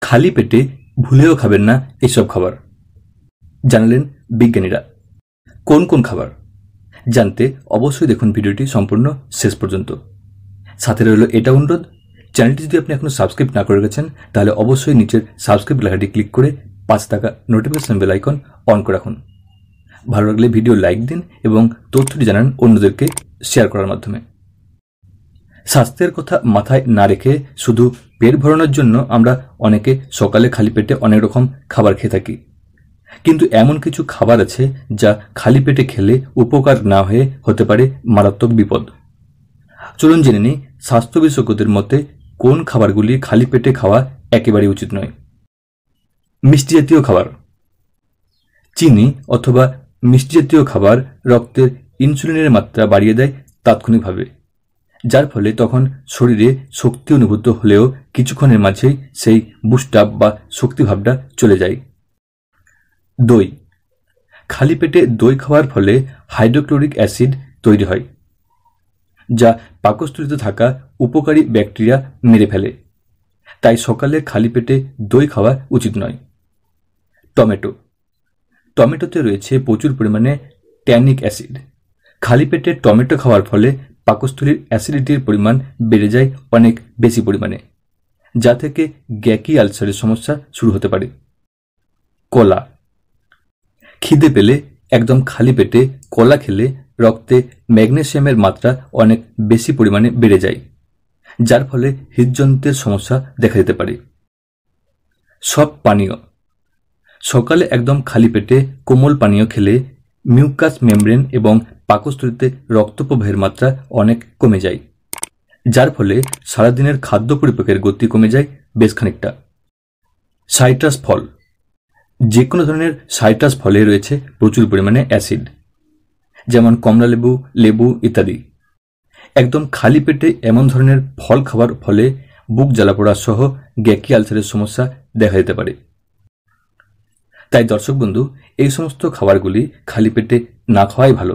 খালি পেটে ভুলেও খাবেন না এসব খাবার, জানালেন বিজ্ঞানীরা। কোন কোন খাবার জানতে অবশ্যই দেখুন ভিডিওটি সম্পূর্ণ শেষ পর্যন্ত। সাথে রইল এটা অনুরোধ, চ্যানেলটি যদি আপনি এখনো সাবস্ক্রাইব না করে রেখেছেন তাহলে অবশ্যই নিচের সাবস্ক্রাইব লেখাটি ক্লিক করে পাশে থাকা নোটিফিকেশন বেল আইকন অন করে রাখুন। ভালো লাগলে ভিডিও লাইক দিন এবং তথ্যটি জানান অন্যদেরকে শেয়ার করার মাধ্যমে। স্বাস্থ্যের কথা মাথায় না রেখে শুধু পেট ভরানোর জন্য আমরা অনেকে সকালে খালি পেটে অনেক রকম খাবার খেয়ে থাকি, কিন্তু এমন কিছু খাবার আছে যা খালি পেটে খেলে উপকার না হয়ে হতে পারে মারাত্মক বিপদ। চলুন জেনে নিই স্বাস্থ্য বিশেষজ্ঞদের মতে কোন খাবারগুলি খালি পেটে খাওয়া একেবারেই উচিত নয়। মিষ্টি জাতীয় খাবার। চিনি অথবা মিষ্টি জাতীয় খাবার রক্তের ইনসুলিনের মাত্রা বাড়িয়ে দেয় তাৎক্ষণিকভাবে, যার ফলে তখন শরীরে শক্তি অনুভূত হলেও কিছুক্ষণের মাঝেই সেই বুস্ট আপ বা শক্তিভাবটা চলে যায়। দই। খালি পেটে দই খাওয়ার ফলে হাইড্রোক্লোরিক অ্যাসিড তৈরি হয়, যা পাকস্থলীতে থাকা উপকারী ব্যাকটেরিয়া মেরে ফেলে, তাই সকালে খালি পেটে দই খাওয়া উচিত নয়। টমেটো। টমেটোতে রয়েছে প্রচুর পরিমাণে ট্যানিক অ্যাসিড। খালি পেটে টমেটো খাওয়ার ফলে পাকস্থলীর অ্যাসিডিটির পরিমাণ বেড়ে যায় অনেক বেশি পরিমাণে, যা থেকে গ্যাকি আলসারের সমস্যা শুরু হতে পারে। কলা। খিদে পেলে একদম খালি পেটে কলা খেলে রক্তে ম্যাগনেসিয়ামের মাত্রা অনেক বেশি পরিমাণে বেড়ে যায়, যার ফলে হৃদযন্ত্রের সমস্যা দেখা দিতে পারে। সব পানীয়। সকালে একদম খালি পেটে কোমল পানীয় খেলে মিউকাস মেমব্রেন এবং পাকস্থলীতে রক্ত প্রবাহের মাত্রা অনেক কমে যায়, যার ফলে সারাদিনের খাদ্য পরিপাকের গতি কমে যায় বেশ খানিকটা। সাইট্রাস ফল। যে কোনো ধরনের সাইট্রাস ফলে রয়েছে প্রচুর পরিমাণে অ্যাসিড, যেমন কমলা লেবু, লেবু ইত্যাদি। একদম খালি পেটে এমন ধরনের ফল খাওয়ার ফলে বুক জ্বালা পোড়া সহ গ্যাকি আলসারের সমস্যা দেখা দিতে পারে। তাই দর্শক বন্ধু, এই সমস্ত খাবারগুলি খালি পেটে না খাওয়াই ভালো।